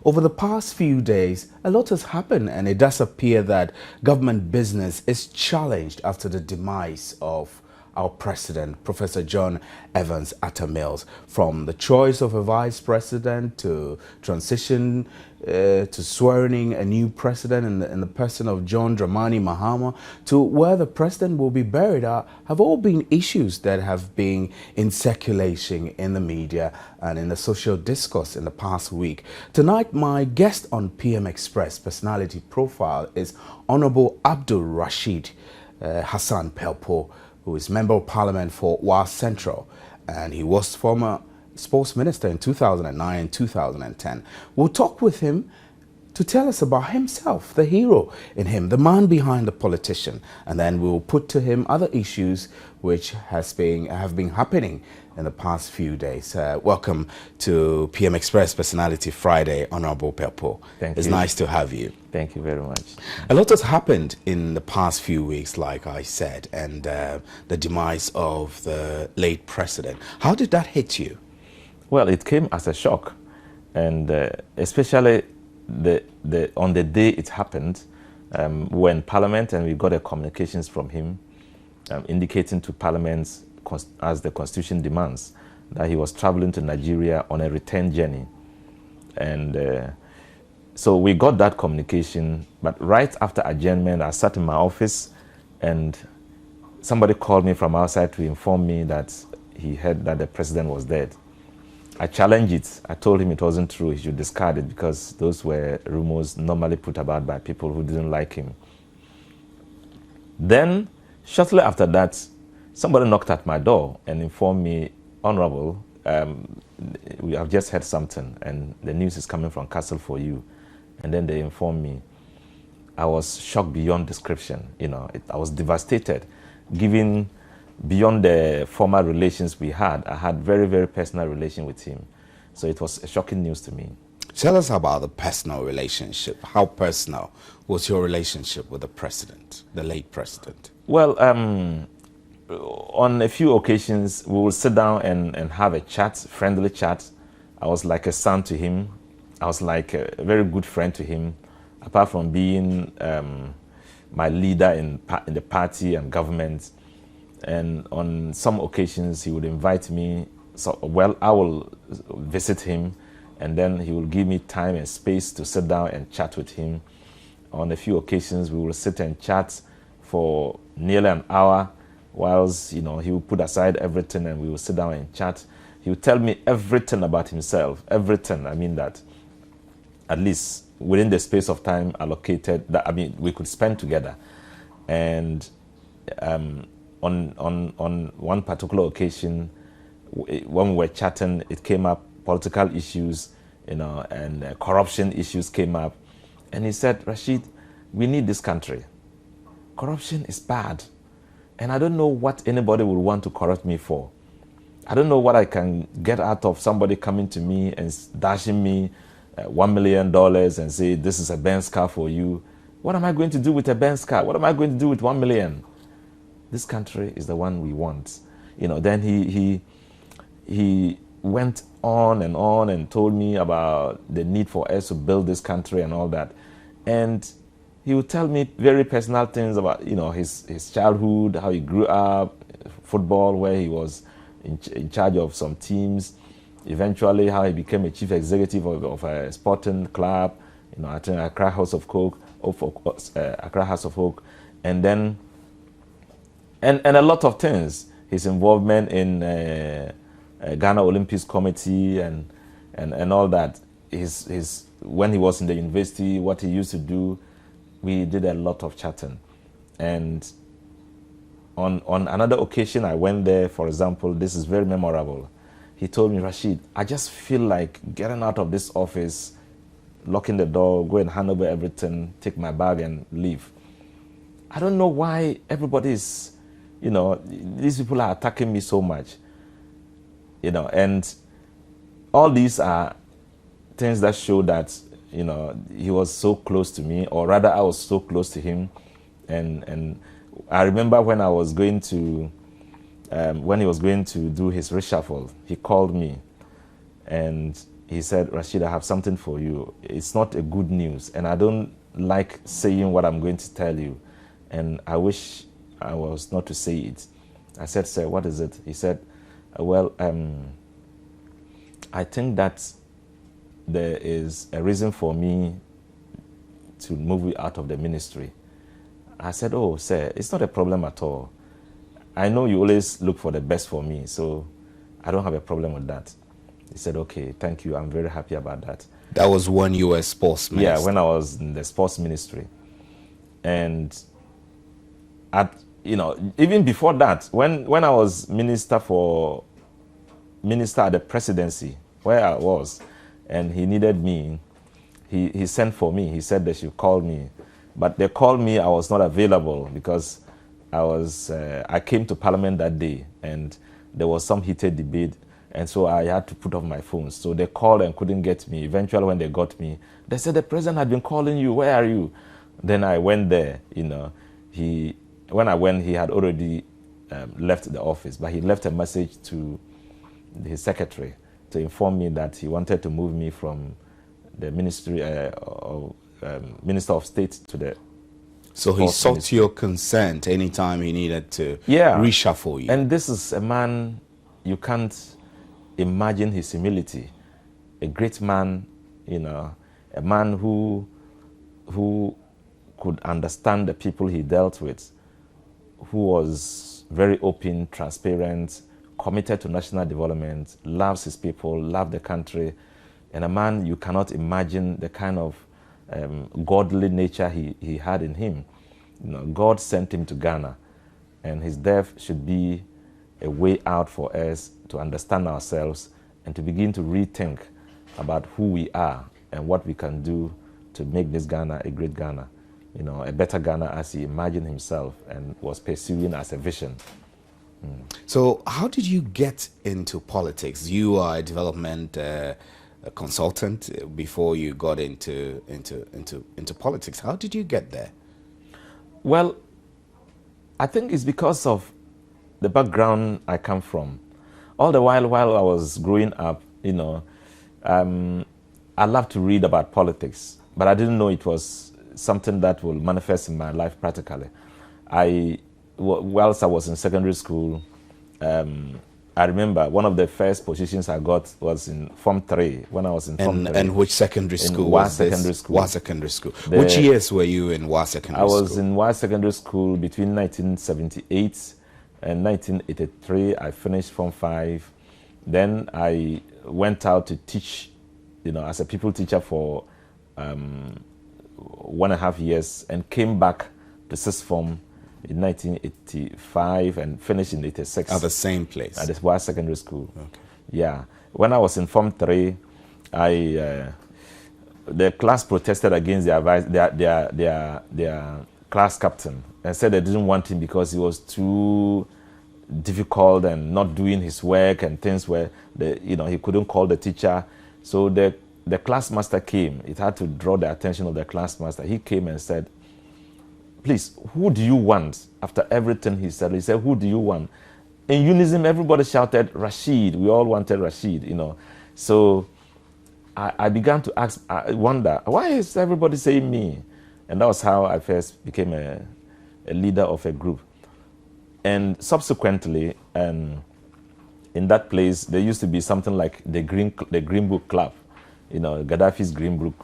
Over the past few days, a lot has happened, and it does appear that government business is challenged after the demise of our president, Professor John Evans Atta Mills. From the choice of a vice president to transition to swearing a new president in the person of John Dramani Mahama to where the president will be buried have all been issues that have been in circulation in the media and in the social discourse in the past week. Tonight, my guest on PM Express Personality Profile is Honorable Abdul-Rashid Hassan Pelpuo, who is Member of Parliament for Wa Central, and he was former Sports Minister in 2009 and 2010. We'll talk with him to tell us about himself, the hero in him, the man behind the politician, and then we'll put to him other issues which have been happening in the past few days. Welcome to PM Express Personality Friday, Honorable Pelpuo. Thank you. It's nice to have you. Thank you very much. A lot has happened in the past few weeks, like I said, and the demise of the late president. How did that hit you? Well, it came as a shock, and especially on the day it happened, when Parliament, and we got a communications from him indicating to Parliament, as the Constitution demands, that he was traveling to Nigeria on a return journey. And so we got that communication, but right after adjournment, I sat in my office and somebody called me from outside to inform me that he heard that the president was dead. I challenged it. I told him it wasn't true. He should discard it because those were rumors normally put about by people who didn't like him. Then, shortly after that, somebody knocked at my door and informed me, Honorable, we have just heard something and the news is coming from Castle for you. And then they informed me. I was shocked beyond description. I was devastated, given beyond the formal relations we had. I had very, very personal relation with him. So it was a shocking news to me. Tell us about the personal relationship. How personal was your relationship with the president, the late president? Well, on a few occasions, we would sit down and have a chat, friendly chat. I was like a son to him. I was like a very good friend to him, apart from being my leader in the party and government. And on some occasions, he would invite me. So, well, I will visit him, and then he will give me time and space to sit down and chat with him. On a few occasions, we will sit and chat for nearly an hour, whilst he would put aside everything and we will sit down and chat. He would tell me everything about himself, everything. I mean that, at least within the space of time allocated, we could spend together. And on one particular occasion, when we were chatting, it came up, political issues, and corruption issues came up. And he said, Rashid, we need this country. Corruption is bad. And I don't know what anybody would want to corrupt me for. I don't know what I can get out of somebody coming to me and dashing me $1 million and say, this is a Benz car for you. What am I going to do with a Benz car? What am I going to do with 1 million? This country is the one we want. Then he went on and told me about the need for us to build this country and all that. And he would tell me very personal things about, his childhood, how he grew up, football, where he was in charge of some teams, eventually how he became a chief executive of a sporting club, at Accra House of Oak, Accra House of Oak, and then and a lot of things. His involvement in Ghana Olympics Committee and all that. His when he was in the university, what he used to do. We did a lot of chatting. And on another occasion, I went there, for example, this is very memorable. He told me, Rashid, I just feel like getting out of this office, locking the door, go and hand over everything, take my bag and leave. I don't know why everybody is, these people are attacking me so much. And all these are things that show that he was so close to me, or rather I was so close to him. And I remember when I was going to, when he was going to do his reshuffle, he called me and he said, Rashid, I have something for you. It's not a good news, and I don't like saying what I'm going to tell you, and I wish I was not to say it. I said, sir, what is it? He said, well, I think that there is a reason for me to move you out of the ministry. I said, oh, sir, it's not a problem at all. I know you always look for the best for me, so I don't have a problem with that. He said, okay, thank you. I'm very happy about that. That was when you were sports minister? Yeah, when I was in the sports ministry. And even before that, when I was minister at the presidency, where I was, and he needed me, he sent for me. He said they should call me. But they called me, I was not available because I came to Parliament that day, and there was some heated debate, and so I had to put off my phone. So they called and couldn't get me. Eventually, when they got me, they said, the president had been calling you. Where are you? Then I went there. When I went, he had already left the office, but he left a message to his secretary to inform me that he wanted to move me from the ministry of Minister of State to the. So he sought your consent anytime he needed to reshuffle you. And this is a man, you can't imagine his humility. A great man, a man who could understand the people he dealt with, who was very open, transparent, committed to national development, loves his people, loved the country, and a man you cannot imagine the kind of godly nature he had in him. God sent him to Ghana, and his death should be a way out for us to understand ourselves and to begin to rethink about who we are and what we can do to make this Ghana a great Ghana, a better Ghana as he imagined himself and was pursuing as a vision. So how did you get into politics? You are a development consultant before you got into politics. How did you get there? Well, I think it's because of the background I come from. All the while I was growing up, I loved to read about politics, but I didn't know it was something that will manifest in my life practically. Whilst I was in secondary school, I remember one of the first positions I got was in Form 3 when I was in Form 3. And which secondary school was this? Secondary School. WA Secondary School. Which years were you in WA Secondary School? I was in WA Secondary School between 1978 and 1983. I finished Form 5. Then I went out to teach, as a people teacher for 1.5 years, and came back to sixth form in 1985 and finished in 86. At the same place? At the WA Secondary School. Okay. Yeah. When I was in Form 3, the class protested against their class captain and said they didn't want him because he was too difficult and not doing his work, and things where he couldn't call the teacher. So the class master came. It had to draw the attention of the class master. He came and said, please, who do you want? After everything he said, who do you want? In unison, everybody shouted, Rashid. We all wanted Rashid, So I began to wonder, why is everybody saying me? And that was how I first became a leader of a group. And subsequently, in that place, there used to be something like the Green Book Club, Gaddafi's Green Book.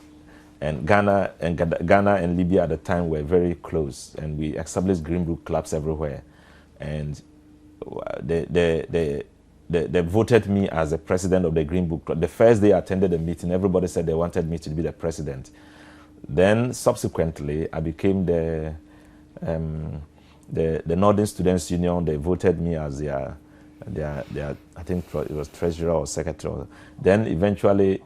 And Ghana and Libya at the time were very close, and we established Green Book clubs everywhere. And they voted me as the president of the Green Book Club. The first day I attended the meeting, everybody said they wanted me to be the president. Then subsequently, I became the Northern Students Union. They voted me as their I think it was treasurer or secretary. Then eventually,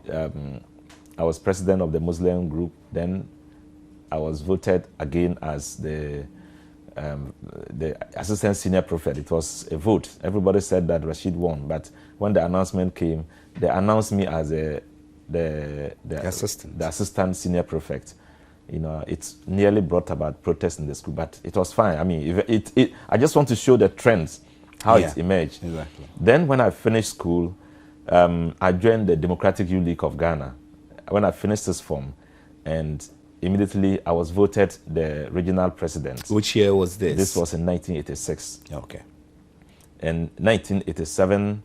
I was president of the Muslim group. Then I was voted again as the assistant senior prophet. It was a vote. Everybody said that Rashid won, but when the announcement came, they announced me as the assistant senior prefect. It nearly brought about protests in the school, but it was fine. I mean, I just want to show the trends, how it emerged. Exactly. Then when I finished school, I joined the Democratic Youth League of Ghana when I finished this form, and immediately I was voted the regional president. Which year was this? This was in 1986. Okay. In 1987,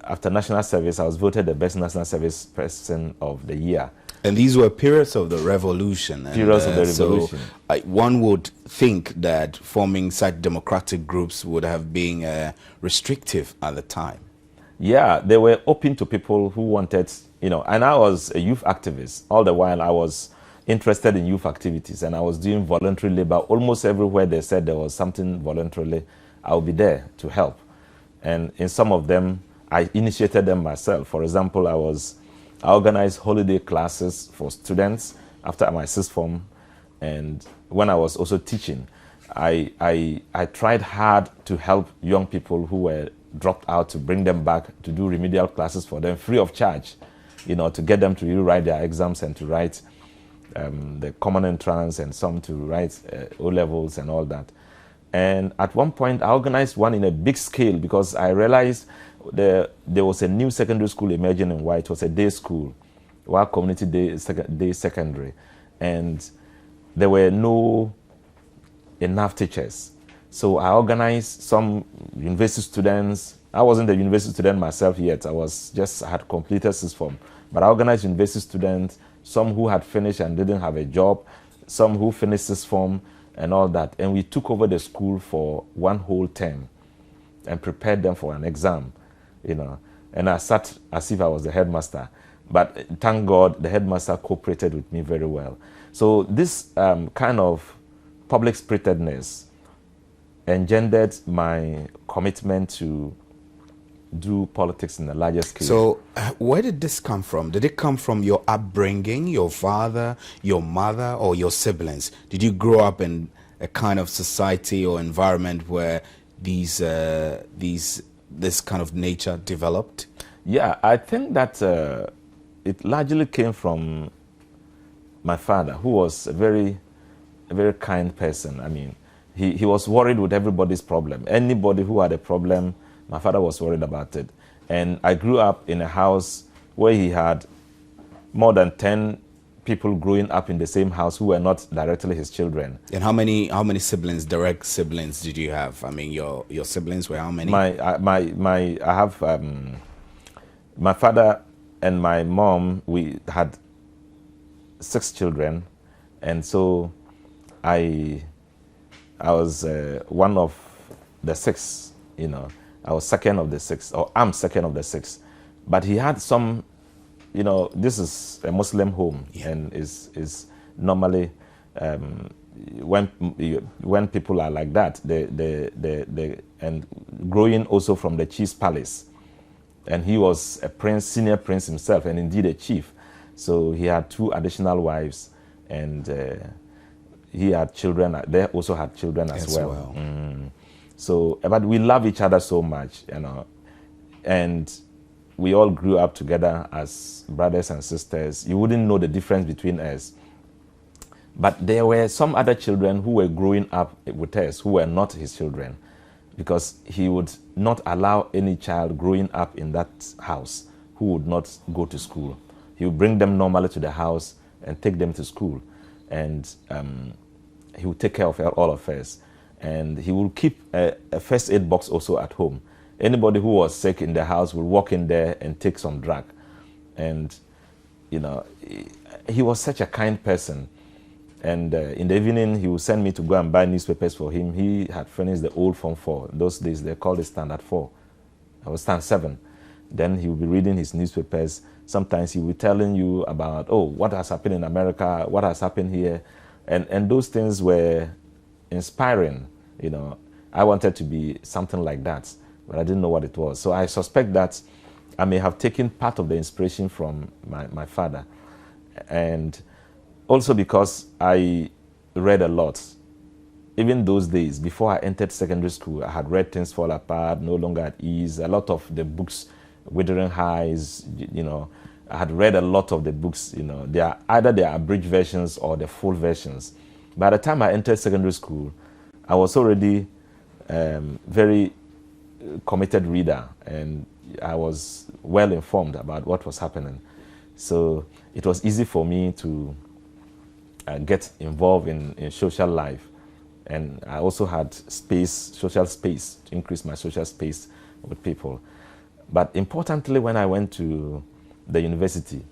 after national service, I was voted the best national service person of the year. And these were periods of the revolution. Periods of the revolution. So one would think that forming such democratic groups would have been restrictive at the time. Yeah, they were open to people who wanted, you know, and I was a youth activist. All the while I was interested in youth activities, and I was doing voluntary labor. Almost everywhere they said there was something voluntarily, I'll be there to help. And in some of them, I initiated them myself. For example, I organized holiday classes for students after my sixth form, and when I was also teaching, I tried hard to help young people who were dropped out, to bring them back to do remedial classes for them free of charge, you know, to get them to rewrite their exams and to write the common entrance, and some to write O-levels and all that. And at one point, I organized one in a big scale because I realized there was a new secondary school emerging in White. It was a day school, White Community Day Secondary, and there were no enough teachers. So I organized some university students. I wasn't a university student myself yet. I had completed sixth form. But I organized university students, some who had finished and didn't have a job, some who finished sixth form and all that. And we took over the school for one whole term and prepared them for an exam, you know. And I sat as if I was the headmaster. But thank God, the headmaster cooperated with me very well. So this kind of public spiritedness engendered my commitment to do politics in a larger scale. So where did this come from? Did it come from your upbringing, your father, your mother, or your siblings? Did you grow up in a kind of society or environment where this kind of nature developed? Yeah, I think that it largely came from my father, who was a very kind person. I mean, he was worried with everybody's problem. Anybody who had a problem, my father was worried about it. And I grew up in a house where he had more than 10 people growing up in the same house who were not directly his children. And how many siblings, direct siblings, did you have? I mean, your siblings were how many? I have my father and my mom. We had 6 children, and so I was one of the 6. You know, I was second of the 6, or I'm second of the 6. But he had some. You know, this is a Muslim home, yeah. And is normally when people are like that, they and growing also from the chief's palace, and he was a prince, senior prince himself, and indeed a chief. So he had 2 additional wives, and he had children. They also had children as well. So, but we love each other so much, you know, and we all grew up together as brothers and sisters. You wouldn't know the difference between us. But there were some other children who were growing up with us who were not his children, because he would not allow any child growing up in that house who would not go to school. He would bring them normally to the house and take them to school. And he would take care of all of us. And he would keep a first aid box also at home. Anybody who was sick in the house would walk in there and take some drug. And, you know, he was such a kind person. And in the evening, he would send me to go and buy newspapers for him. He had finished the old Form 4. In those days, they called it Standard 4. I was Standard 7. Then he would be reading his newspapers. Sometimes he would be telling you about, oh, what has happened in America, what has happened here. And those things were inspiring, you know. I wanted to be something like that, but I didn't know what it was. So I suspect that I may have taken part of the inspiration from my father. And also because I read a lot. Even those days, before I entered secondary school, I had read Things Fall Apart, No Longer at Ease, a lot of the books, Wuthering Heights, you know. I had read a lot of the books, you know. They are either the abridged versions or the full versions. By the time I entered secondary school, I was already very committed reader, and I was well informed about what was happening. So it was easy for me to get involved in social life. And I also had social space, to increase my social space with people. But importantly, when I went to the university,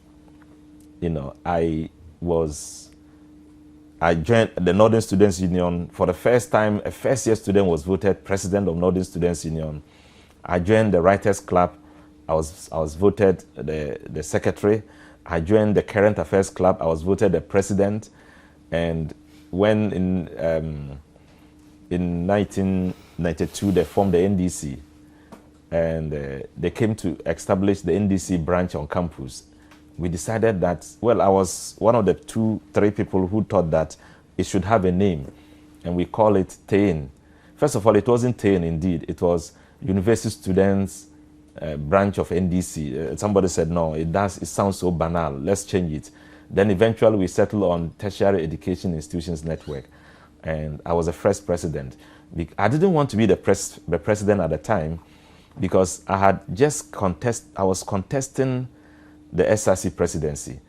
I joined the Northern Students Union. For the first time, a first-year student was voted president of Northern Students Union. I joined the Writers Club. I was voted the secretary. I joined the Current Affairs Club. I was voted the president. And when in 1992 they formed the NDC, and they came to establish the NDC branch on campus, we decided that, well, I was one of the 2-3 people who thought that it should have a name, and we call it TAIN. First of all, it wasn't TAIN indeed. It was University Students branch of NDC. Somebody said, no, it sounds so banal. Let's change it. Then eventually we settled on Tertiary Education Institutions Network, and I was the first president. I didn't want to be the president at the time because I was contesting the SRC presidency,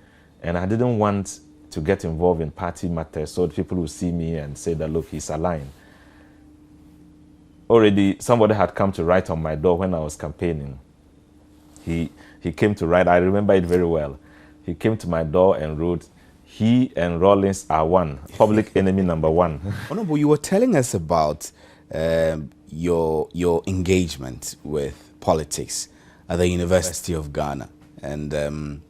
and I didn't want to get involved in party matters so people would see me and say that, look, he's aligned. Already somebody had come to write on my door when I was campaigning. He came to write, I remember it very well. He came to my door and wrote, "He and Rawlings are one, public enemy number one." Oh, no, but you were telling us about your engagement with politics at the University of Ghana, and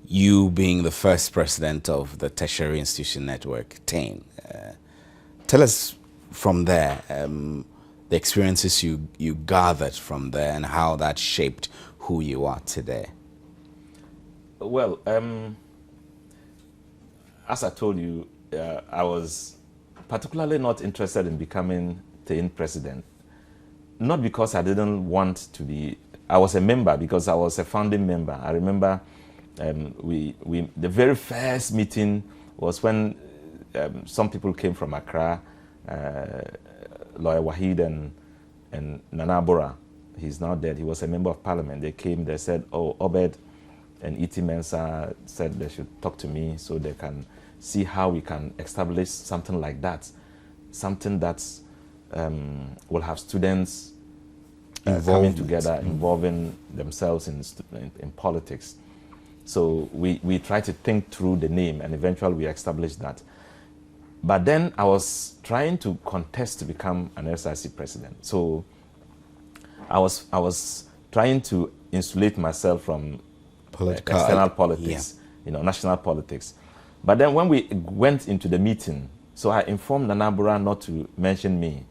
you being the first president of the Tertiary Institution Network, TAIN. Tell us from there, the experiences you gathered from there and how that shaped who you are today. Well, as I told you, I was particularly not interested in becoming TAIN president. Not because I didn't want to be. I was a member because I was a founding member. I remember the very first meeting was when some people came from Accra, Lawyer Wahid and Nana Bora. He's now dead. He was a member of parliament. They came, they said, oh, Obed and E.T. Mensah said they should talk to me so they can see how we can establish something like that. Something that will have students coming together, involving themselves in politics. So we tried to think through the name, and eventually we established that. But then I was trying to contest to become an SRC president. So I was trying to insulate myself from external politics, national politics. But then when we went into the meeting, so I informed Nana Bora not to mention me.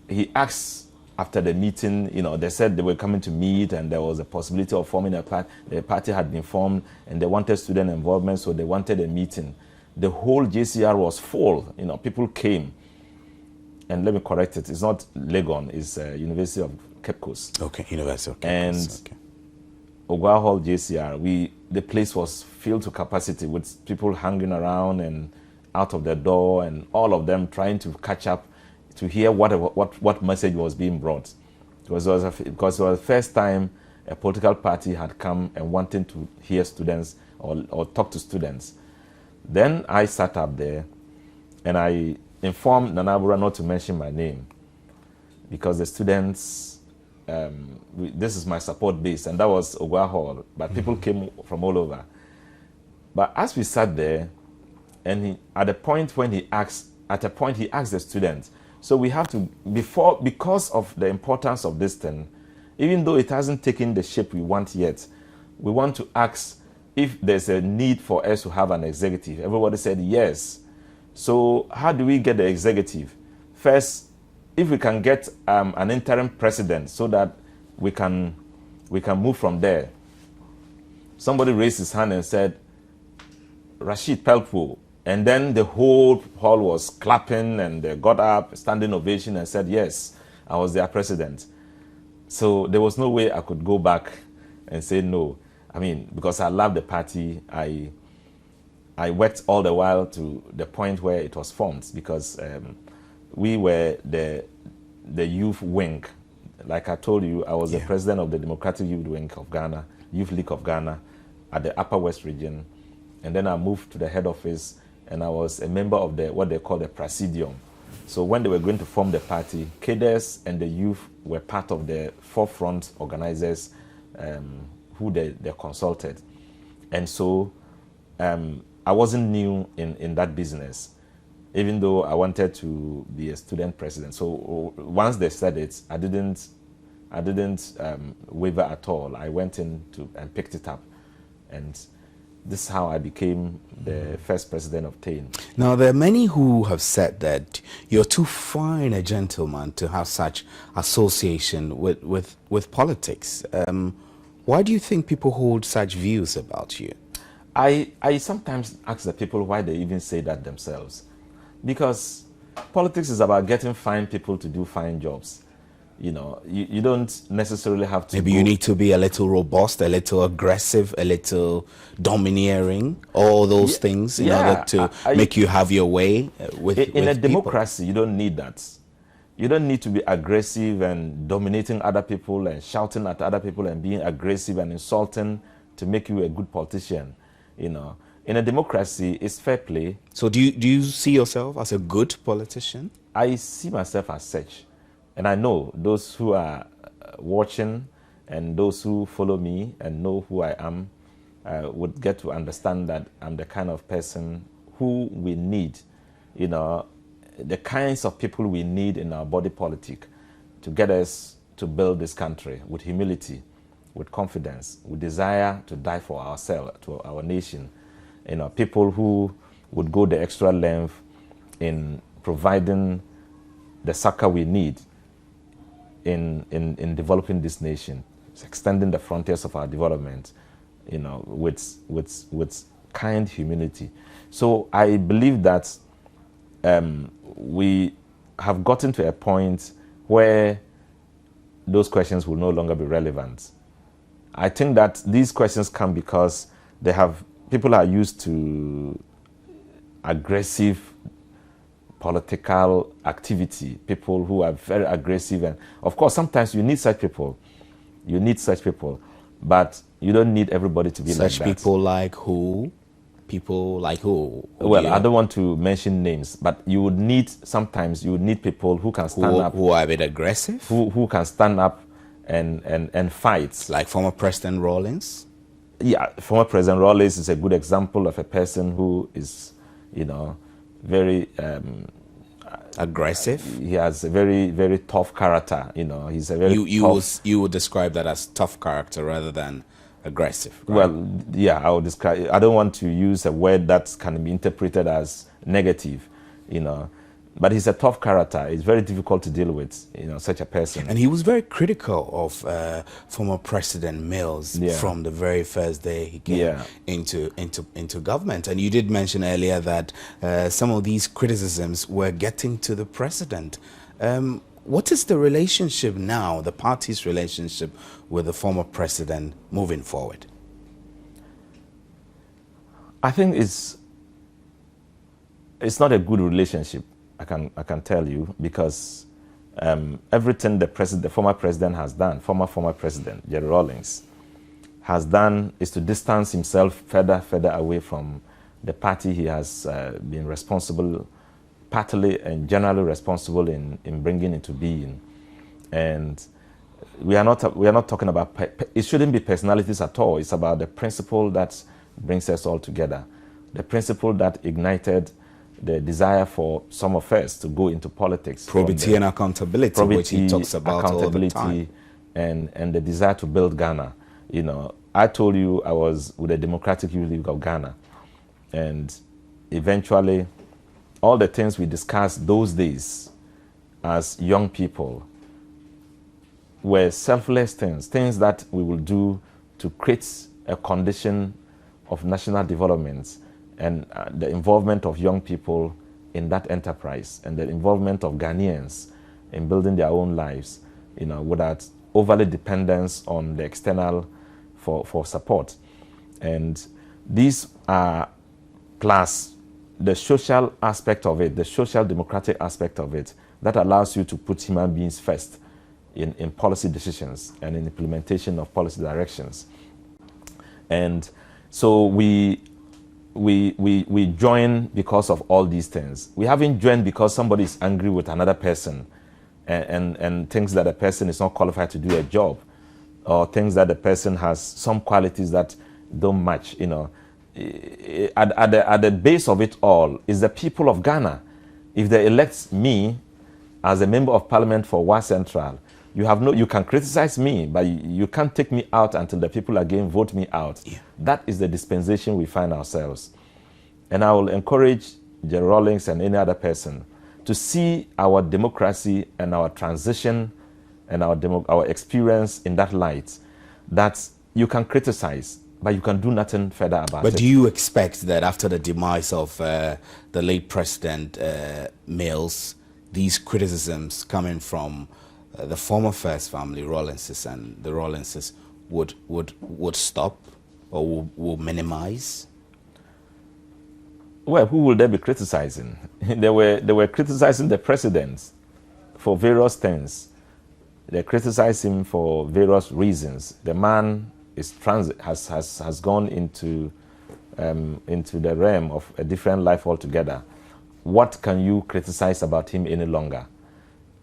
He asked after the meeting, they said they were coming to meet and there was a possibility of forming a party. The party had been formed and they wanted student involvement, so they wanted a meeting. The whole JCR was full, people came. And let me correct it, it's not Legon, it's University of Cape Coast. Okay, University of Cape Coast. And Ogwa Hall JCR, the place was filled to capacity with people hanging around and out of the door, and all of them trying to catch up to hear what message was being brought. Because it was the first time a political party had come and wanting to hear students or talk to students. Then I sat up there and I informed Nana Bora not to mention my name because the students, this is my support base, and that was Ogwa Hall, but people came from all over. But as we sat there, and at a point he asked the students, so we have to, because of the importance of this thing, even though it hasn't taken the shape we want yet, we want to ask if there's a need for us to have an executive. Everybody said yes. So how do we get the executive? First, if we can get an interim president so that we can move from there. Somebody raised his hand and said, Rashid Pelpuo. And then the whole hall was clapping and they got up, standing ovation, and said, yes, I was their president. So there was no way I could go back and say no. I mean, because I love the party, I worked all the while to the point where it was formed, because we were the youth wing like I told you, I was the Yeah. president of the Democratic Youth Wing of Ghana, Youth League of Ghana, at the Upper West region. And then I moved to the head office, and I was a member of the what they call the Presidium. So when they were going to form the party, cadres and the youth were part of the forefront organizers who they consulted. And so I wasn't new in that business, even though I wanted to be a student president. So once they said it, I didn't waver at all. I went in and picked it up, and this is how I became the first president of TAIN. Now, there are many who have said that you're too fine a gentleman to have such association with politics. Why do you think people hold such views about you? I sometimes ask the people why they even say that themselves. Because politics is about getting fine people to do fine jobs. You know, you don't necessarily have to. Maybe you need to be a little robust, a little aggressive, a little domineering, all those things in order to make you have your way with in a people. democracy, you don't need that. You don't need to be aggressive and dominating other people and shouting at other people and being aggressive and insulting to make you a good politician. You know, in a democracy, it's fair play. So do you see yourself as a good politician? I see myself as such. And I know those who are watching and those who follow me and know who I am would get to understand that I'm the kind of person who we need, you know, the kinds of people we need in our body politic to get us to build this country with humility, with confidence, with desire to die for ourselves, to our nation. You know, people who would go the extra length in providing the succor we need in developing this nation, extending the frontiers of our development, you know, with kind humility. So I believe that we have gotten to a point where those questions will no longer be relevant. I think that these questions come because people are used to aggressive political activity, people who are very aggressive. And of course, sometimes you need such people. But you don't need everybody to be like that. Such people like who? People like who? Well, I don't want to mention names, but sometimes you would need people who can stand up. Who are a bit aggressive? Who can stand up and fight. Like former President Rawlings? Yeah, former President Rawlings is a good example of a person who is, you know, very aggressive. He has a very, very tough character. You know, he's a very you would describe that as tough character rather than aggressive. Right? Well, yeah, I would describe. I don't want to use a word that can be interpreted as negative. You know, but he's a tough character. It's very difficult to deal with. You know, such a person. And he was very critical of former President Mills from the very first day he came into government. And you did mention earlier that some of these criticisms were getting to the president. What is the relationship now, the party's relationship with the former president moving forward? I think it's not a good relationship. I can tell you, because everything the former president has done, former president Jerry Rawlings has done, is to distance himself further away from the party he has been responsible, partly and generally responsible in bringing into being. And we are not talking about, it shouldn't be personalities at all. It's about the principle that brings us all together, the principle that ignited the desire for some of us to go into politics. Probity and accountability, which he talks about all the time. And the desire to build Ghana. You know, I told you I was with the Democratic Youth League of Ghana. And eventually, all the things we discussed those days as young people were selfless things that we will do to create a condition of national development, and the involvement of young people in that enterprise, and the involvement of Ghanaians in building their own lives, you know, without overly dependence on the external for support. And these are, plus the social aspect of it, the social democratic aspect of it, that allows you to put human beings first in policy decisions and in implementation of policy directions. And so we join because of all these things. We haven't joined because somebody is angry with another person and thinks that the person is not qualified to do a job, or thinks that the person has some qualities that don't match. You know, at the base of it all is the people of Ghana. If they elect me as a member of parliament for Wa Central, you can criticize me, but you can't take me out until the people again vote me out. Yeah. That is the dispensation we find ourselves. And I will encourage Jerry Rawlings and any other person to see our democracy and our transition and our experience in that light, that you can criticize, but you can do nothing further about it. But do you expect that after the demise of the late President Mills, these criticisms coming from the former First Family, Rawlingses and the Rawlingses, would stop or will minimize? Well, who will they be criticizing? They were criticizing the president for various things. They criticize him for various reasons. The man has gone into the realm of a different life altogether. What can you criticize about him any longer?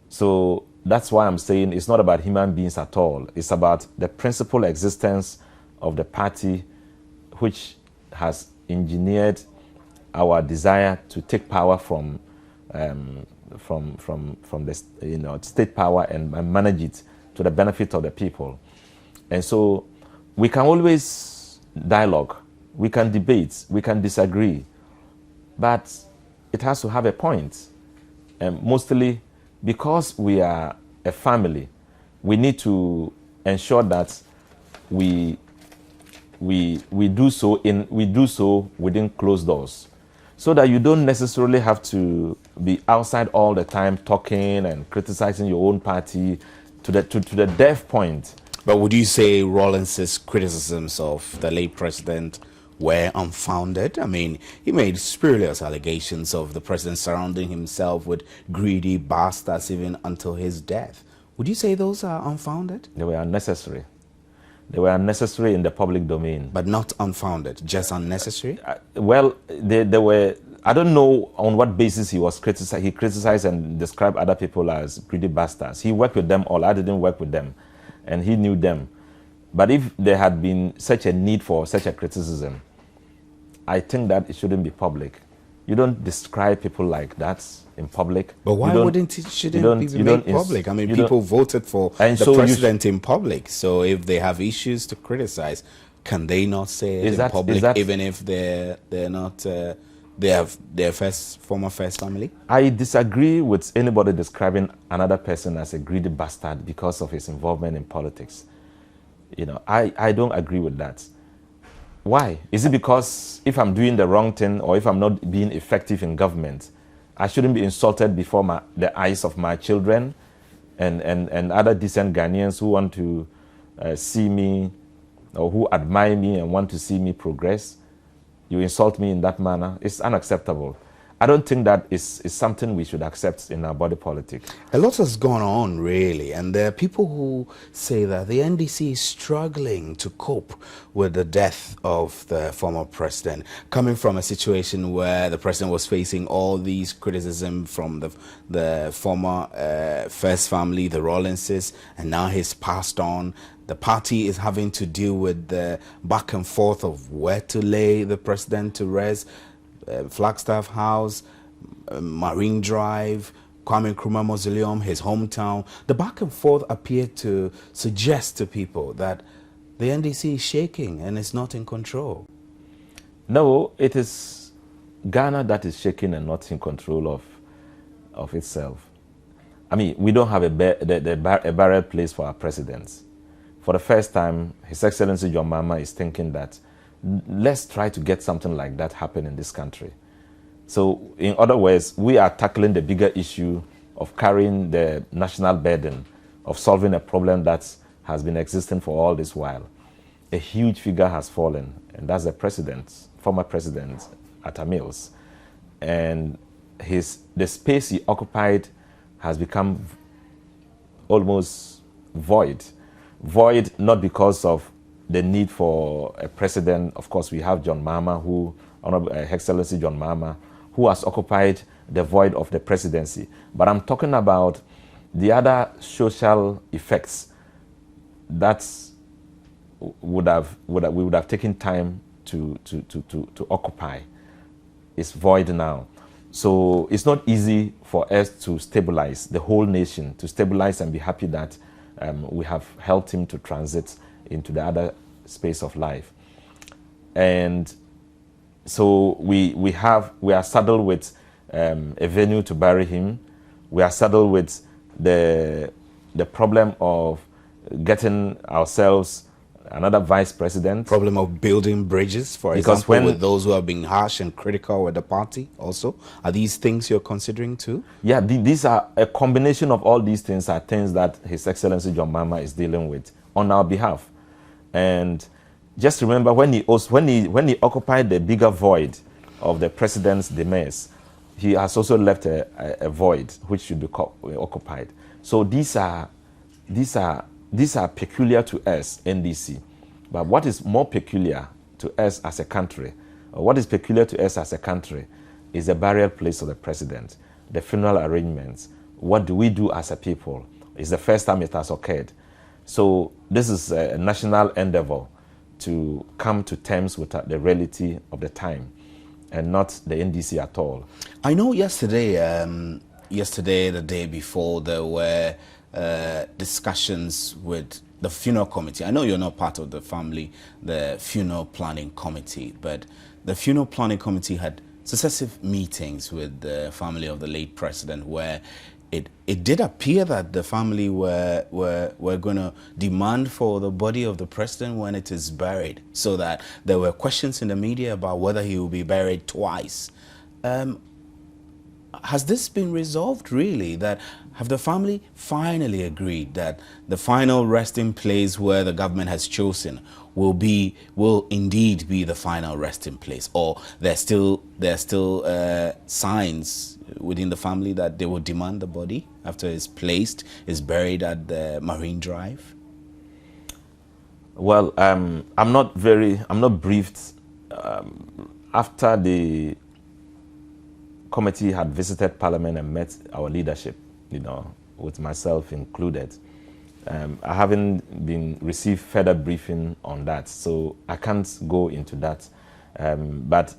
So that's why I'm saying it's not about human beings at all. It's about the principal existence of the party, which has engineered our desire to take power from the state power and manage it to the benefit of the people. And so we can always dialogue, we can debate, we can disagree, but it has to have a point. And mostly because we are a family, we need to ensure that we do so within closed doors, so that you don't necessarily have to be outside all the time talking and criticizing your own party to the death point. But would you say Rawlings's criticisms of the late president were unfounded? I mean, he made spurious allegations of the president surrounding himself with greedy bastards even until his death. Would you say those are unfounded? They were unnecessary. They were unnecessary in the public domain. But not unfounded, just unnecessary? Well, they were, I don't know on what basis he was criticized. He criticized and described other people as greedy bastards. He worked with them all. I didn't work with them. And he knew them. But if there had been such a need for such a criticism, I think that it shouldn't be public. You don't describe people like that in public. But why wouldn't it shouldn't be made public? I mean, people voted for the president in public. So if they have issues to criticize, can they not say it in public, even if they're not they have their former First Family? I disagree with anybody describing another person as a greedy bastard because of his involvement in politics. You know, I don't agree with that. Why? Is it because if I'm doing the wrong thing or if I'm not being effective in government, I shouldn't be insulted before the eyes of my children and other decent Ghanaians who want to see me or who admire me and want to see me progress? You insult me in that manner. It's unacceptable. I don't think that is something we should accept in our body politic. A lot has gone on, really, and there are people who say that the NDC is struggling to cope with the death of the former president, coming from a situation where the president was facing all these criticism from the former First Family, the Rawlingses, and now he's passed on. The party is having to deal with the back and forth of where to lay the president to rest. Flagstaff House, Marine Drive, Kwame Nkrumah Mausoleum, his hometown. The back and forth appeared to suggest to people that the NDC is shaking and it's not in control. No, it is Ghana that is shaking and not in control of itself. I mean, we don't have a burial place for our presidents. For the first time, His Excellency John Mahama is thinking that let's try to get something like that happen in this country. So, in other words, we are tackling the bigger issue of carrying the national burden of solving a problem that has been existing for all this while. A huge figure has fallen, and that's the president, former president, Atta Mills. And the space he occupied has become almost void. Void not because of the need for a president. Of course, we have John Mahama, who, Honorable Excellency John Mahama, who has occupied the void of the presidency. But I'm talking about the other social effects that we would have taken time to occupy. It's void now. So it's not easy for us to stabilize the whole nation, to stabilize and be happy that we have helped him to transit into the other space of life. And so we are saddled with a venue to bury him. We are saddled with the problem of getting ourselves another vice president. Problem of building bridges, for Because example, with those who are being harsh and critical with the party also. Are these things you're considering too? Yeah, these are a combination of all these things are things that His Excellency John Mahama is dealing with on our behalf. And just remember, when he occupied the bigger void of the president's demise, he has also left a void which should be occupied. So these are peculiar to us, NDC. But what is more peculiar to us as a country, or what is peculiar to us as a country, is the burial place of the president, the funeral arrangements. What do we do as a people? It's the first time it has occurred. So this is a national endeavor to come to terms with the reality of the time, and not the NDC at all. I know yesterday, the day before, there were discussions with the funeral committee. I know you're not part of the funeral planning committee, but the funeral planning committee had successive meetings with the family of the late president, where it did appear that the family were going to demand for the body of the president when it is buried, so that there were questions in the media about whether he will be buried twice. Has this been resolved, really? Have the family finally agreed that the final resting place where the government has chosen will indeed be the final resting place, or there are still signs within the family that they will demand the body after it's buried at the Marine Drive? Well, I'm not briefed. After the committee had visited Parliament and met our leadership, with myself included, I haven't received further briefing on that, so I can't go into that. But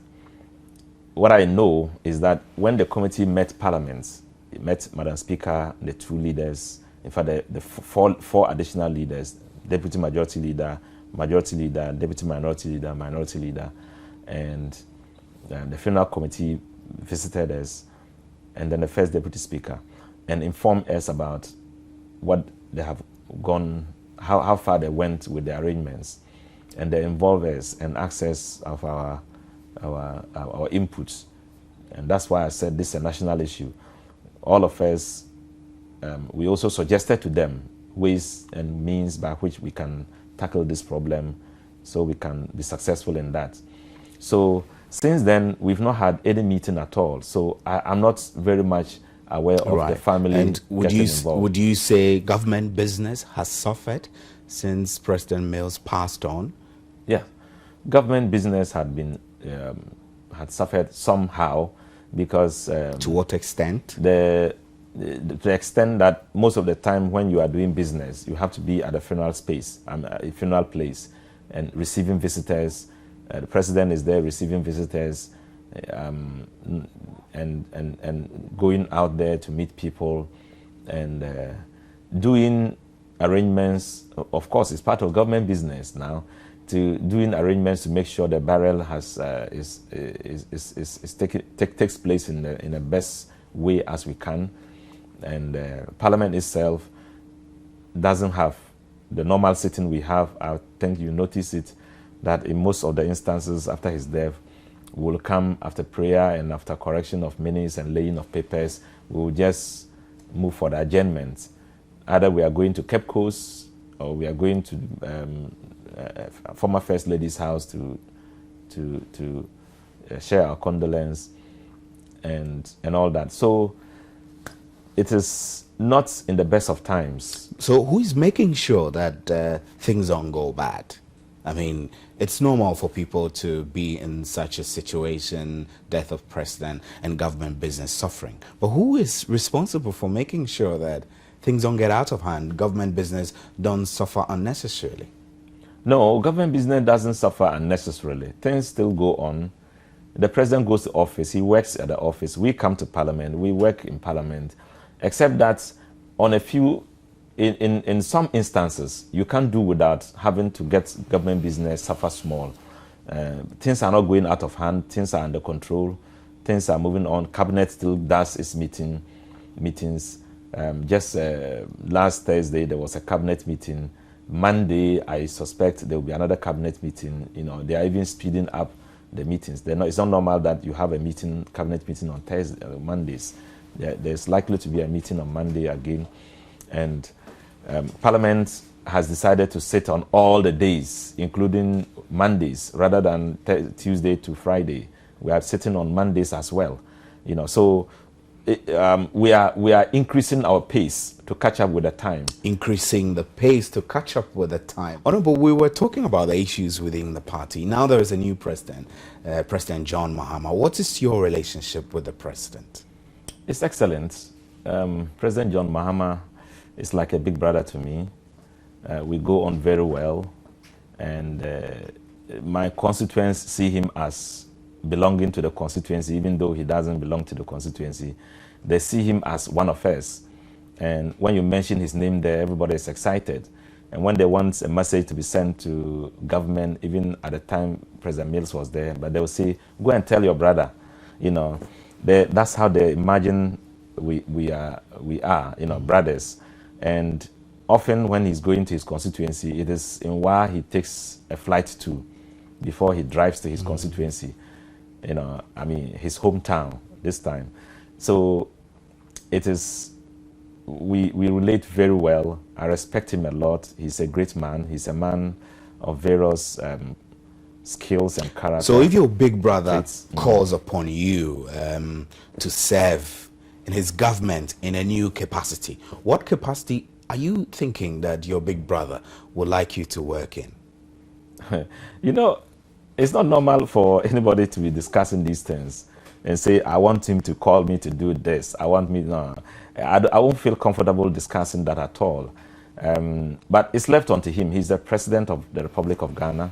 what I know is that when the committee met Parliament, it met Madam Speaker, the two leaders, in fact, the four additional leaders, Deputy Majority Leader, Deputy Minority Leader, and the funeral committee visited us, and then the first Deputy Speaker, and informed us about what they have gone, how far they went with the arrangements, and they involved us and access of our inputs. And that's why I said this is a national issue. All of us, we also suggested to them ways and means by which we can tackle this problem so we can be successful in that. So since then, we've not had any meeting at all. So I'm not very much aware of the family. And would you say government business has suffered since President Mills passed on? Yeah, government business had suffered somehow, because to what extent? The extent that most of the time when you are doing business, you have to be at a funeral space, a funeral place, and receiving visitors. The president is there receiving visitors, and going out there to meet people, and doing arrangements. Of course, it's part of government business now, to doing arrangements to make sure the burial takes place in the best way as we can. And Parliament itself doesn't have the normal sitting we have. I think you notice it, that in most of the instances after his death, we will come after prayer and after correction of minutes and laying of papers. We will just move for the adjournment. Either we are going to Cape Coast, or we are going to former First Lady's house to share our condolence and all that. So it is not in the best of times. So who is making sure that things don't go bad? I mean, it's normal for people to be in such a situation, death of president and government business suffering. But who is responsible for making sure that things don't get out of hand, government business don't suffer unnecessarily? No, government business doesn't suffer unnecessarily. Things still go on. The president goes to office, he works at the office. We come to parliament, we work in parliament. Except that on a few, in some instances, you can't do without having to get government business suffer small. Things are not going out of hand, things are under control, things are moving on. Cabinet still does its meetings. Just last Thursday, there was a cabinet meeting. Monday, I suspect there will be another cabinet meeting. You know, they are even speeding up the meetings. It's not normal that you have a meeting, cabinet meeting on Thursday, Mondays. There's likely to be a meeting on Monday again. And Parliament has decided to sit on all the days, including Mondays, rather than Tuesday to Friday. We are sitting on Mondays as well. You know, so we are increasing our pace to catch up with the time. Increasing the pace to catch up with the time. Honorable, we were talking about the issues within the party. Now there is a new president, President John Mahama. What is your relationship with the president? It's excellent. President John Mahama is like a big brother to me. We go on very well, and my constituents see him as belonging to the constituency, even though he doesn't belong to the constituency. They see him as one of us. And when you mention his name there, everybody is excited. And when they want a message to be sent to government, even at the time President Mills was there, but they will say, go and tell your brother. You know, that's how they imagine we are, you know, brothers. And often when he's going to his constituency, it is in where he takes a flight to before he drives to his constituency. You know, I mean, his hometown this time. So it is, we relate very well. I respect him a lot. He's a great man. He's a man of various skills and character. So if your big brother calls upon you to serve in his government in a new capacity, what capacity are you thinking that your big brother would like you to work in? You know, it's not normal for anybody to be discussing these things and say, I want him to call me to do this. I won't feel comfortable discussing that at all. But it's left onto him. He's the president of the Republic of Ghana.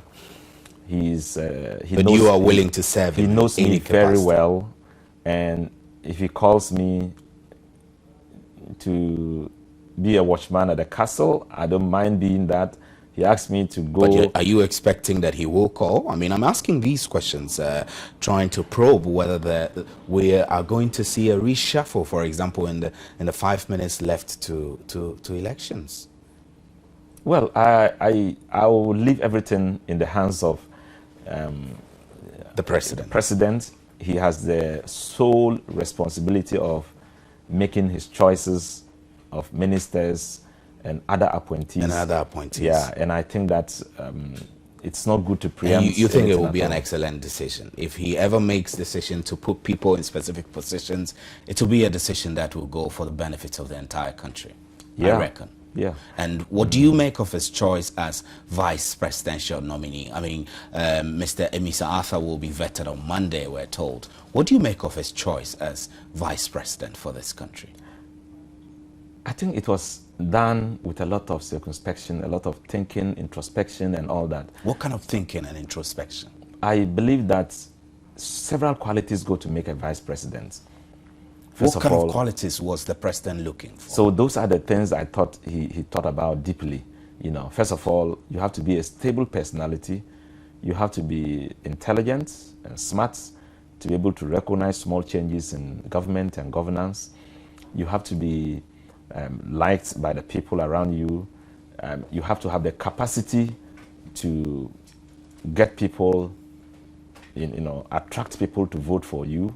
But you are willing to serve him. He knows me very well. And if he calls me to be a watchman at the castle, I don't mind being that. He asked me to go. But are you expecting that he will call? I mean, I'm asking these questions, trying to probe whether we are going to see a reshuffle, for example, in the 5 minutes left to elections. Well, I will leave everything in the hands of the president. He has the sole responsibility of making his choices of ministers and other appointees. Yeah, and I think that it's not good to preempt. And you think it will be an excellent decision. If he ever makes decision to put people in specific positions, it will be a decision that will go for the benefit of the entire country, I reckon. Yeah. And what do you make of his choice as vice presidential nominee? I mean, Mr. Emisa Arthur will be vetted on Monday, we're told. What do you make of his choice as vice president for this country? I think it was done with a lot of circumspection, a lot of thinking, introspection, and all that. What kind of thinking and introspection? I believe that several qualities go to make a vice president. What kind of qualities was the president looking for? So those are the things I thought he thought about deeply. You know, first of all, you have to be a stable personality. You have to be intelligent and smart to be able to recognize small changes in government and governance. You have to be liked by the people around you. You have to have the capacity to get people, attract people to vote for you.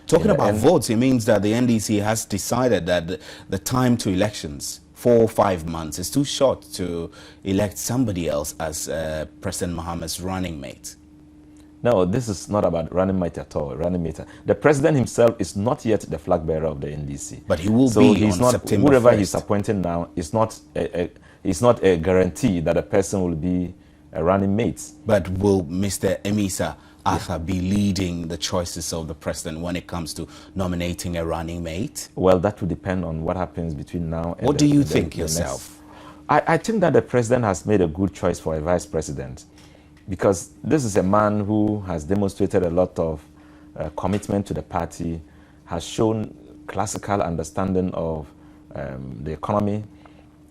Talking about votes, it means that the NDC has decided that the time to elections, 4 or 5 months, is too short to elect somebody else as President Mahama's running mate. No, this is not about running mate at all. Running mate. The president himself is not yet the flag bearer of the NDC. But he will so be he's on not, September whoever 1st. he's appointing now is not a guarantee that a person will be a running mate. But will Mr. Emisa Arthur be leading the choices of the president when it comes to nominating a running mate? Well, that will depend on what happens between now and What do you think yourself? I think that the president has made a good choice for a vice president, because this is a man who has demonstrated a lot of commitment to the party, has shown classical understanding of the economy,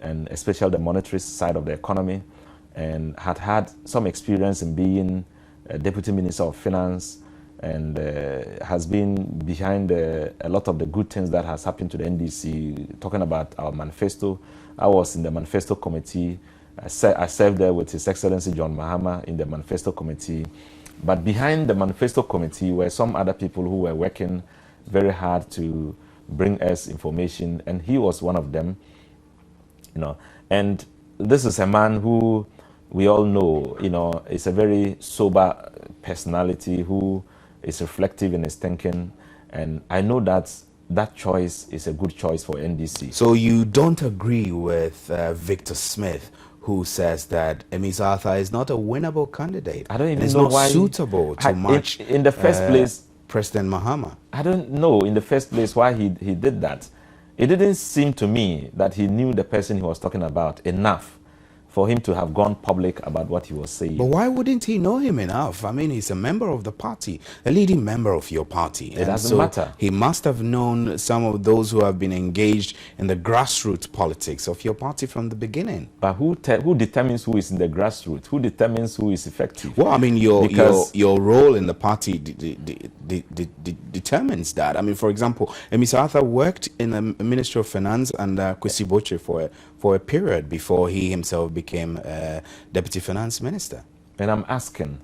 and especially the monetary side of the economy, and had some experience in being a deputy minister of finance, and has been behind a lot of the good things that has happened to the NDC. Talking about our manifesto, I was in the manifesto committee. I served there with His Excellency John Mahama in the manifesto committee. But behind the manifesto committee were some other people who were working very hard to bring us information, and he was one of them. And this is a man who we all know, is a very sober personality who is reflective in his thinking, and I know that that choice is a good choice for NDC. So you don't agree with Victor Smith, who says that Emisa Arthur is not a winnable candidate? I don't even and know not why suitable to match in the first place. President Mahama. I don't know in the first place why he did that. It didn't seem to me that he knew the person he was talking about enough for him to have gone public about what he was saying. But why wouldn't he know him enough? I mean, he's a member of the party, a leading member of your party. It doesn't matter. He must have known some of those who have been engaged in the grassroots politics of your party from the beginning. But who determines who is in the grassroots? Who determines who is effective? Well, I mean, your role in the party determines that. I mean, for example, Emisa Arthur worked in the Ministry of Finance under Kwesi Boche for a period before he himself became Deputy Finance Minister. And I'm asking,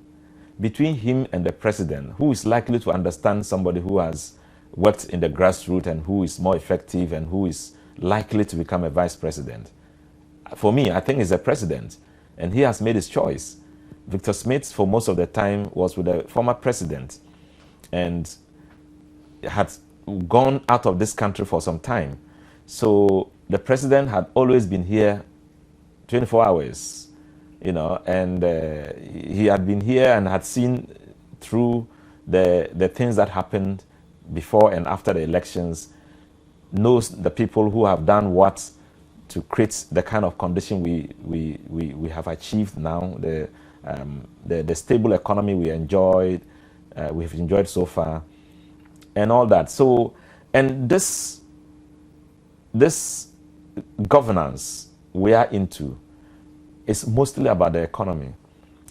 between him and the president, who is likely to understand somebody who has worked in the grassroots and who is more effective and who is likely to become a vice president? For me, I think it's the president, and he has made his choice. Victor Smith, for most of the time, was with the former president and had gone out of this country for some time. So the president had always been here 24 hours, and he had been here and had seen through the things that happened before and after the elections, knows the people who have done what to create the kind of condition we have achieved now, the stable economy we've enjoyed so far, and all that. So, and this governance we are into is mostly about the economy.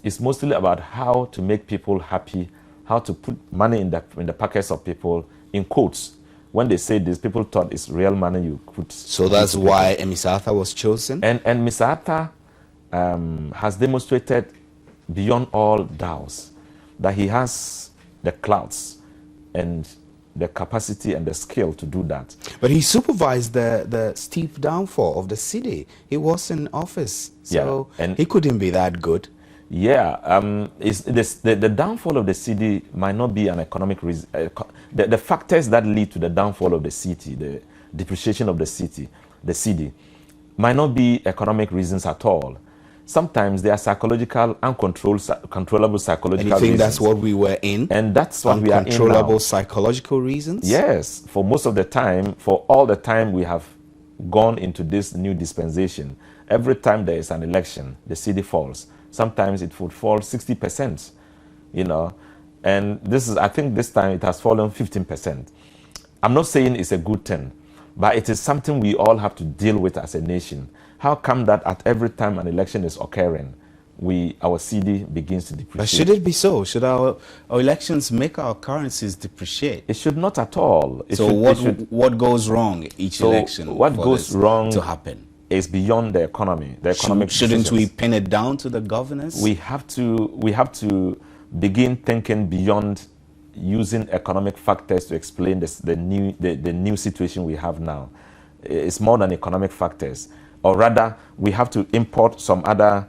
It's mostly about how to make people happy, how to put money in the pockets of people, in quotes. When they say this, people thought it's real money you put. So that's why Emisa Arthur was chosen? And Mr. Arthur has demonstrated beyond all doubts that he has the clouds and the capacity and the skill to do that. But he supervised the steep downfall of the city. He was in office, so and he couldn't be that good. Yeah, the downfall of the city might not be an economic reason. The factors that lead to the downfall of the city, the depreciation of the city, might not be economic reasons at all. Sometimes they are psychological, controllable psychological reasons. And you think that's what we were in? And that's what we are in now. Uncontrollable psychological reasons? Yes, for most of the time, for all the time we have gone into this new dispensation, every time there is an election, the city falls. Sometimes it would fall 60%, and I think this time it has fallen 15%. I'm not saying it's a good thing, but it is something we all have to deal with as a nation. How come that at every time an election is occurring, our CD begins to depreciate? But should it be so? Should our elections make our currencies depreciate? It should not at all. What goes wrong each election? What goes wrong to happen? Is beyond the economy. Shouldn't we pin it down to the governors? We have to begin thinking beyond using economic factors to explain the new situation we have now. It's more than economic factors, or rather, we have to import some other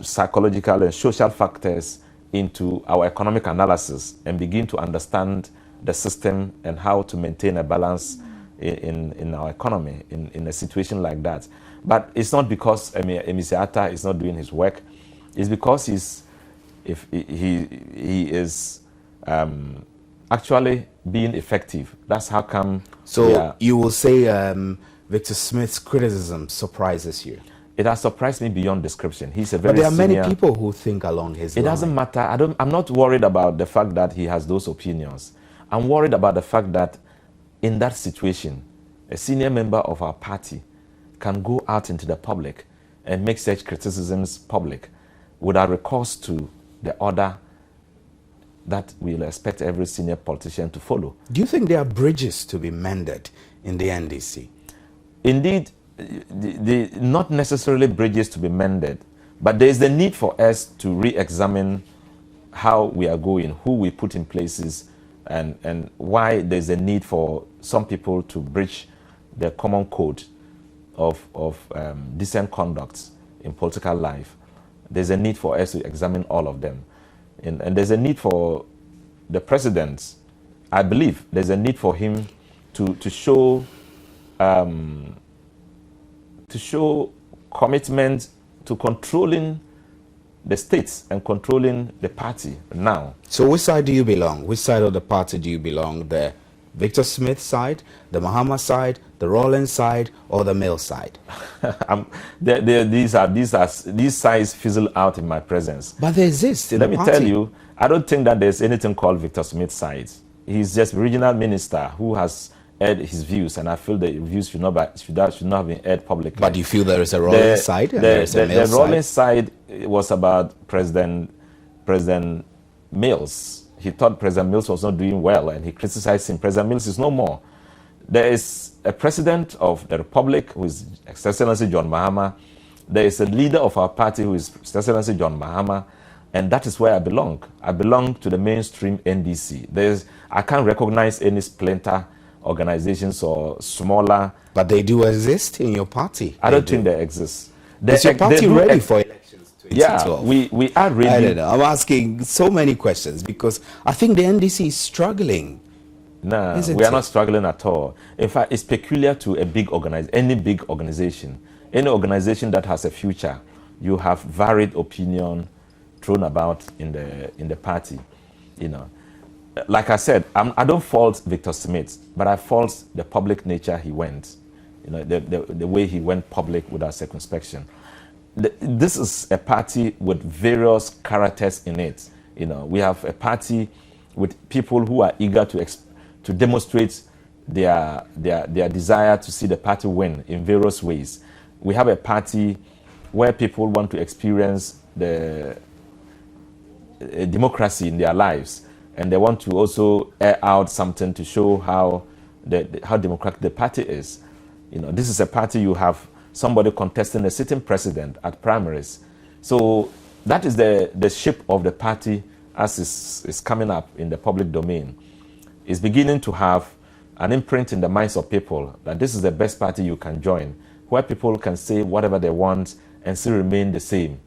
psychological and social factors into our economic analysis and begin to understand the system and how to maintain a balance in our economy in a situation like that. But it's not because Emisiata is not doing his work. It's because he is actually being effective. That's how come. So you will say Victor Smith's criticism surprises you? It has surprised me beyond description. He's a very But there are senior, many people who think along his line. It doesn't matter. I'm not worried about the fact that he has those opinions. I'm worried about the fact that in that situation, a senior member of our party can go out into the public and make such criticisms public without recourse to the order that we'll expect every senior politician to follow. Do you think there are bridges to be mended in the NDC? Indeed, not necessarily bridges to be mended, but there is the need for us to re-examine how we are going, who we put in places, and why there's a need for some people to breach the common code of decent conduct in political life. There's a need for us to examine all of them. And there's a need for the president, I believe, there's a need for him to show commitment to controlling the states and controlling the party now. So which side do you belong? Which side of the party do you belong? The Victor Smith side, the Mahama side, the Rawlings side, or the Mill side? These sides fizzle out in my presence. But they exist in the party. Let me tell you, I don't think that there's anything called Victor Smith side. He's just a regional minister who has aired his views, and I feel the views should not have been aired publicly. But do you feel there is a Rawlings side and there is a Mill side? The Rawlings side was about President Mills. He thought President Mills was not doing well, and he criticized him. President Mills is no more. There is a president of the Republic, who is His Excellency John Mahama. There is a leader of our party, who is His Excellency John Mahama, and that is where I belong. I belong to the mainstream NDC. I can't recognize any splinter organizations or smaller. But they do exist in your party. I don't think they exist. Is your party ready for elections? Yeah, we are ready. I don't know. I'm asking so many questions because I think the NDC is struggling. No, we are not struggling at all. In fact, it's peculiar to a big any big organization. Any organization that has a future, you have varied opinion thrown about in the party. You know, like I said, I don't fault Victor Smith, but I fault the public nature he went. You know, the way he went public without circumspection. This is a party with various characters in it. You know, we have a party with people who are eager to demonstrate their desire to see the party win in various ways. We have a party where people want to experience the democracy in their lives, and they want to also air out something to show how democratic the party is. You know, this is a party you have somebody contesting a sitting president at primaries. So that is the shape of the party as is coming up in the public domain. It's beginning to have an imprint in the minds of people that this is the best party you can join, where people can say whatever they want and still remain the same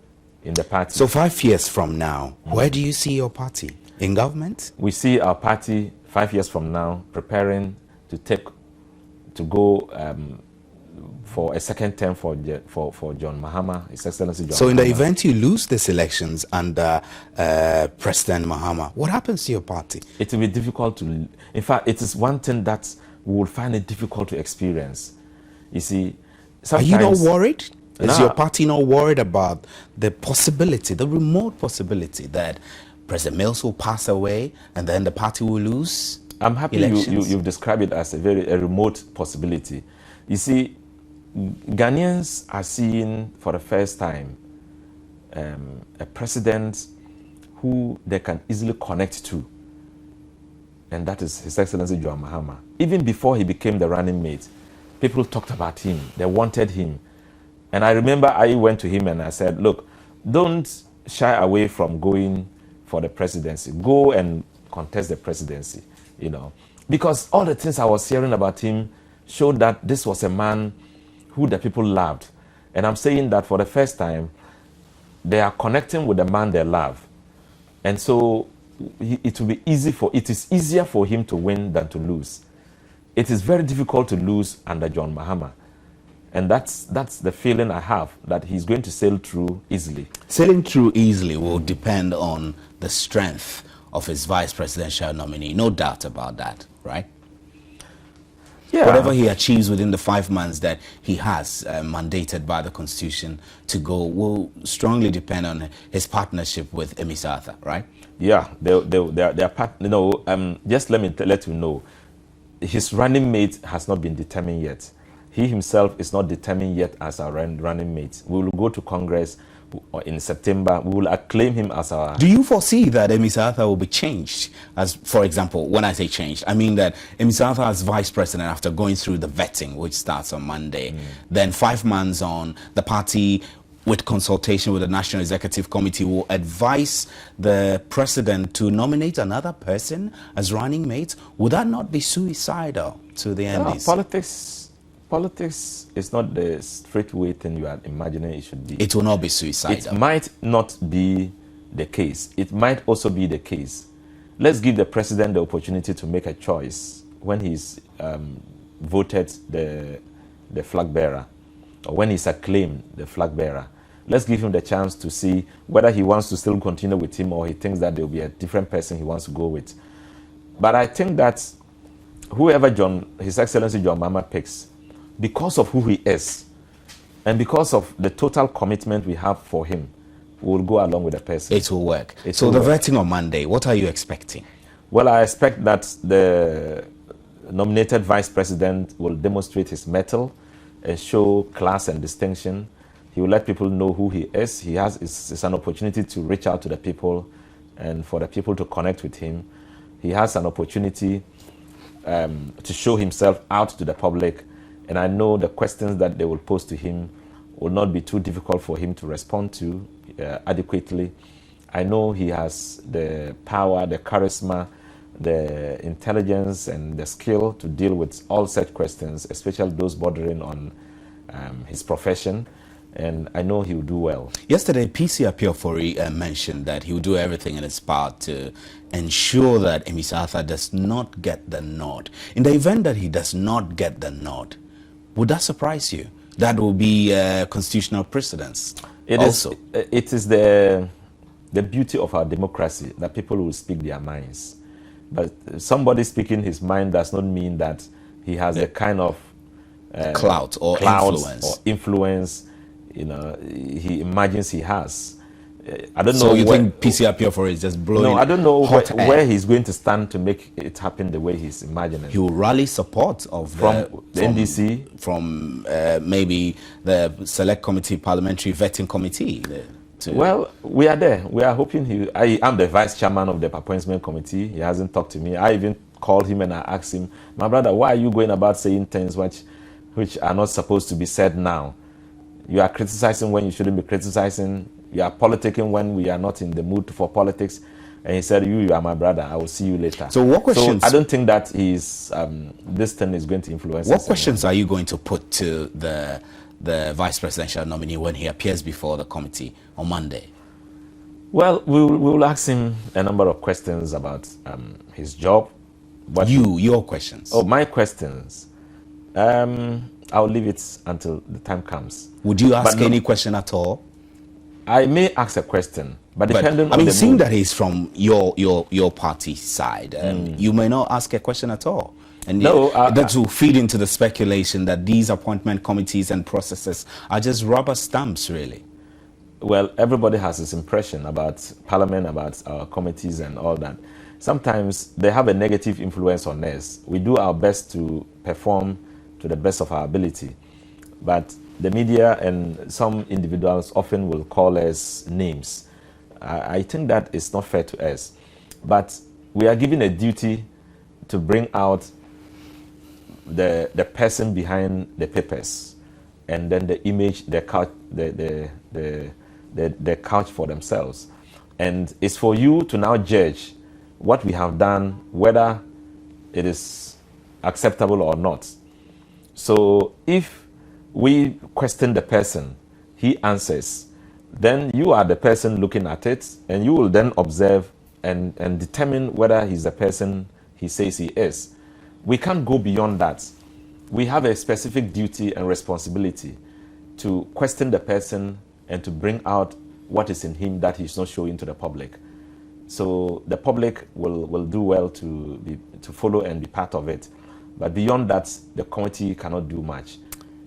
in the party. So 5 years from now, where do you see your party? In government? We see our party 5 years from now preparing to go for a second term for John Mahama, His Excellency John Mahama. So in the event you lose these elections under President Mahama, what happens to your party? It will be difficult to... In fact, it is one thing that we will find it difficult to experience. You see, sometimes... Are you not worried? Is your party not worried about the possibility, the remote possibility that President Mills will pass away and then the party will lose? I'm happy you've described it as a remote possibility. You see, Ghanaians are seeing for the first time a president who they can easily connect to, and that is His Excellency John Mahama. Even before he became the running mate, people talked about him, they wanted him. And I remember I went to him and I said, look, don't shy away from going for the presidency. Go and contest the presidency, you know. Because all the things I was hearing about him showed that this was a man who the people loved. And I'm saying that for the first time, they are connecting with the man they love. And so it will be it is easier for him to win than to lose. It is very difficult to lose under John Mahama. And that's the feeling I have, that he's going to sail through easily. Sailing through easily will depend on the strength of his vice presidential nominee. No doubt about that, right? Yeah. Whatever he achieves within the 5 months that he has mandated by the Constitution to go will strongly depend on his partnership with Emis Arthur, right? Yeah, they're part. Just let me let you know, his running mate has not been determined yet. He himself is not determined yet as our running mate. We will go to Congress in September. We will acclaim him as our... Do you foresee that Emis Arthur will be changed? As, for example, when I say changed, I mean that Emis Arthur as vice president, after going through the vetting, which starts on Monday, then 5 months on, the party, with consultation with the National Executive Committee, will advise the president to nominate another person as running mate. Would that not be suicidal to the NDC? Politics is not the straightway thing you are imagining it should be. It will not be suicidal. It might not be the case. It might also be the case. Let's give the president the opportunity to make a choice when he's voted the flag bearer, or when he's acclaimed the flag bearer. Let's give him the chance to see whether he wants to still continue with him, or he thinks that there will be a different person he wants to go with. But I think that whoever His Excellency John Mahama picks, because of who he is and because of the total commitment we have for him, we will go along with the person. It will work. So the vetting on Monday, what are you expecting? Well, I expect that the nominated vice president will demonstrate his mettle and show class and distinction. He will let people know who he is. It's an opportunity to reach out to the people and for the people to connect with him. He has an opportunity to show himself out to the public. And I know the questions that they will pose to him will not be too difficult for him to respond to adequately. I know he has the power, the charisma, the intelligence, and the skill to deal with all such questions, especially those bordering on his profession. And I know he will do well. Yesterday, PC Pelpuo mentioned that he will do everything in his power to ensure that Emis Arthur does not get the nod. In the event that he does not get the nod, would that surprise you? That will be constitutional precedence. It is the beauty of our democracy that people will speak their minds. But somebody speaking his mind does not mean that he has a kind of clout or influence. He imagines he has. I don't know. So you think PC Pelpuo is just blowing? No, I don't know where he's going to stand to make it happen the way he's imagining. He will rally support from the NDC, from maybe the Select Committee, Parliamentary Vetting Committee. Well, we are there. We are hoping I am the vice chairman of the appointment committee. He hasn't talked to me. I even called him and I asked him, my brother, why are you going about saying things which are not supposed to be said now? You are criticizing when you shouldn't be criticizing. You are politicking when we are not in the mood for politics. And he said, you are my brother. I will see you later. So what questions? So I don't think that this thing is going to influence us. What questions are you going to put to the vice presidential nominee when he appears before the committee on Monday? Well, we will ask him a number of questions about his job. Your questions. Oh, my questions. I'll leave it until the time comes. Would you ask any question at all? I may ask a question, but depending on the seeing mood. that he's from your party side, you may not ask a question at all. And that will feed into the speculation that these appointment committees and processes are just rubber stamps, really. Well, everybody has this impression about Parliament, about our committees and all that. Sometimes they have a negative influence on us. We do our best to perform to the best of our ability. But the media and some individuals often will call us names. I think that is not fair to us. But we are given a duty to bring out the person behind the papers, and then the image, the couch for themselves. And it's for you to now judge what we have done, whether it is acceptable or not. So if we question the person, he answers, then you are the person looking at it, and you will then observe and determine whether he's the person he says he is. We can't go beyond that. We have a specific duty and responsibility to question the person and to bring out what is in him that he's not showing to the public. So the public will do well to follow and be part of it. But beyond that, the committee cannot do much.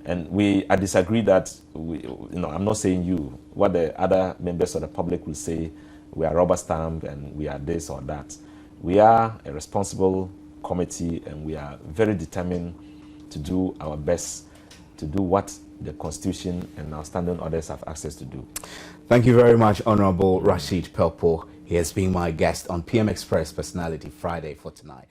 And I disagree that, I'm not saying you, what the other members of the public will say, we are rubber stamp and we are this or that. We are a responsible committee and we are very determined to do our best to do what the Constitution and our standing orders have access to do. Thank you very much, Honorable Rashid Pelpuo. He has been my guest on PM Express Personality Friday for tonight.